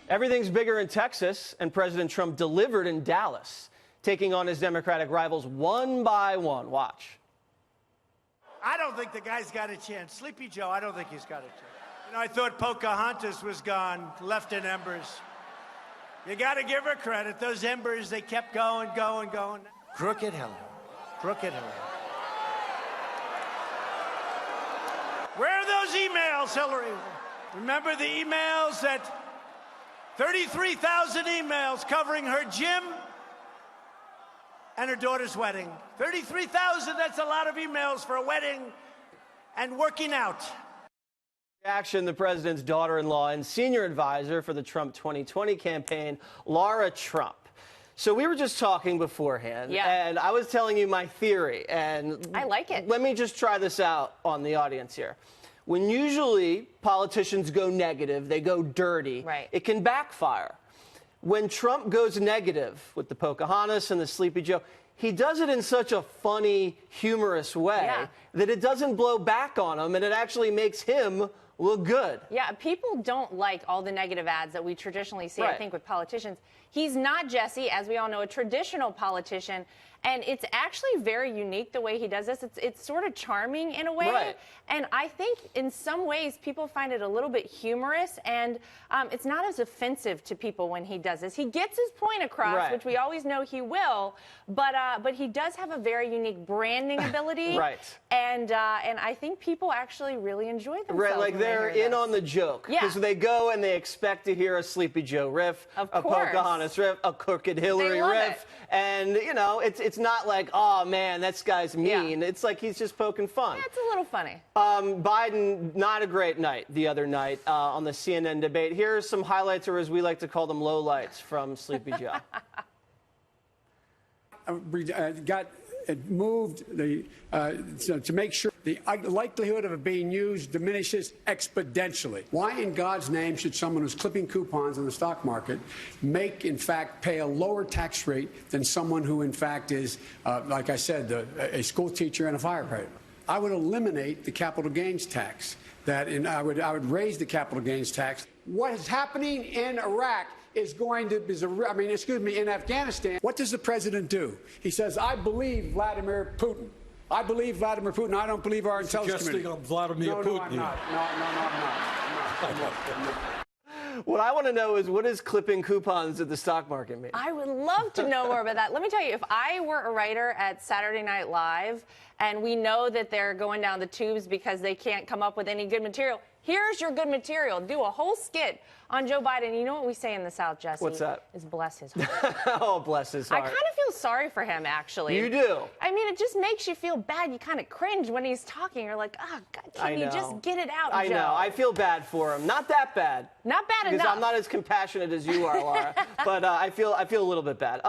Everything's bigger in Texas, and President Trump delivered in Dallas, taking on his Democratic rivals one by one. Watch. I don't think the guy's got a chance. Sleepy Joe, I don't think he's got a chance. You know, I thought Pocahontas was gone, left in embers. You got to give her credit. Those embers, they kept going, going, going. Crooked Hillary. Crooked Hillary. Where are those emails, Hillary? Remember the emails that 33,000 emails covering her gym and her daughter's wedding. 33,000, that's a lot of emails for a wedding and working out. Reaction, the president's daughter-in-law and senior advisor for the Trump 2020 campaign, Lara Trump. So we were just talking beforehand, and I was telling you my theory, and I like it. Let me just try this out on the audience here. When usually politicians go negative, they go dirty, it can backfire. When Trump goes negative with the Pocahontas and the Sleepy Joe, he does it in such a funny, humorous way that it doesn't blow back on him, and it actually makes him look good. Yeah, people don't like all the negative ads that we traditionally see, I think, with politicians. He's not, Jesse, as we all know, a traditional politician, and it's actually very unique the way he does this. It's sort of charming in a way, and I think in some ways people find it a little bit humorous, and it's not as offensive to people when he does this. He gets his point across, which we always know he will, but he does have a very unique branding ability, and I think people actually really enjoy themselves. Like they're in on the joke, because they go and they expect to hear a Sleepy Joe riff, a Pocahontas riff, a Crooked Hillary riff, and you know, it's not like, oh man, this guy's mean. It's like he's just poking fun. Yeah, it's a little funny. Biden, not a great night the other night on the CNN debate. Here are some highlights, or as we like to call them, lowlights from Sleepy Joe. Moved to make sure the likelihood of it being used diminishes exponentially. Why in God's name should someone who's clipping coupons in the stock market in fact, pay a lower tax rate than someone who, in fact, is, like I said, a school teacher and a firefighter? I would eliminate the capital gains tax. I would raise the capital gains tax. What is happening in Iraq is in Afghanistan. What does the president do? He says, I believe Vladimir Putin. I believe Vladimir Putin. I don't believe our intelligence community. Suggesting Vladimir Putin. No, I'm not. I'm not. What I want to know is, what does clipping coupons at the stock market mean? I would love to know more about that. Let me tell you, if I were a writer at Saturday Night Live and we know that they're going down the tubes because they can't come up with any good material, here's your good material. Do a whole skit on Joe Biden. You know what we say in the South, Jesse? What's that? Is bless his heart. Oh, bless his heart. I kind of feel sorry for him, actually. You do? I mean, it just makes you feel bad. You kind of cringe when he's talking. You're like, oh, God, can you just get it out, Joe? I know. I feel bad for him. Not that bad. Not bad enough. Because I'm not as compassionate as you are, Lara. But I feel a little bit bad.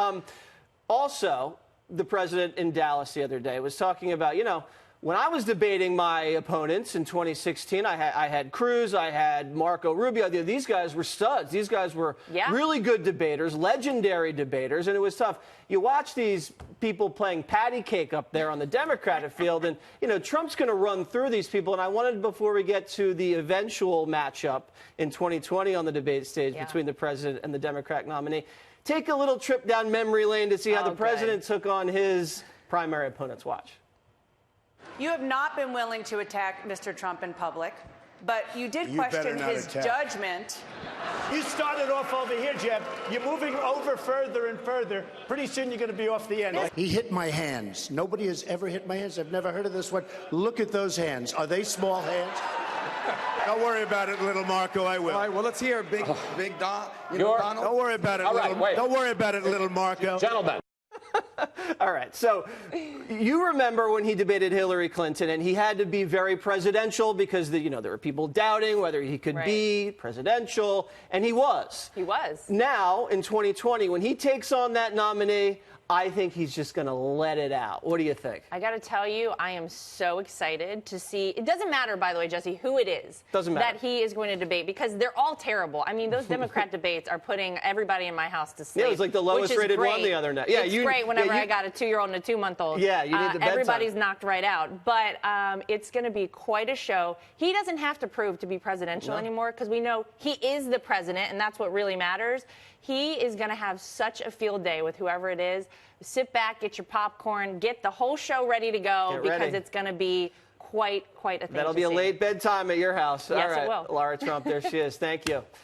Also, the president in Dallas the other day was talking about, you know, when I was debating my opponents in 2016, I had Cruz, I had Marco Rubio. These guys were studs. These guys were really good debaters, legendary debaters, and it was tough. You watch these people playing patty cake up there on the Democratic field, and, you know, Trump's going to run through these people. And I wanted, before we get to the eventual matchup in 2020 on the debate stage between the president and the Democratic nominee, take a little trip down memory lane to see how the president took on his primary opponents. Watch. You have not been willing to attack Mr. Trump in public, but you did question his judgment. You started off over here, Jeb. You're moving over further and further. Pretty soon you're going to be off the end. He hit my hands. Nobody has ever hit my hands. I've never heard of this one. Look at those hands. Are they small hands? Don't worry about it, little Marco. I will. All right, well, let's hear Big Don. Donald. Don't worry about it, Don't worry about it, little Marco. Gentlemen. All right, so you remember when he debated Hillary Clinton, and he had to be very presidential because there were people doubting whether he could be presidential, and he was. He was. Now, in 2020, when he takes on that nominee, I think he's just going to let it out. What do you think? I got to tell you, I am so excited to see. It doesn't matter, by the way, Jesse, who it is that he is going to debate, because they're all terrible. I mean, those Democrat debates are putting everybody in my house to sleep. Yeah, it was like the lowest rated one the other night. Yeah, it's great whenever I got a 2-year-old and a 2-month-old. Yeah, you need the bedtime. Everybody's knocked right out. But it's going to be quite a show. He doesn't have to prove to be presidential anymore, because we know he is the president, and that's what really matters. He is going to have such a field day with whoever it is. Sit back, get your popcorn, get the whole show ready to go, because it's going to be quite a thing. That'll be a late bedtime at your house. Yes, All right, it will. Lara Trump, there she is. Thank you.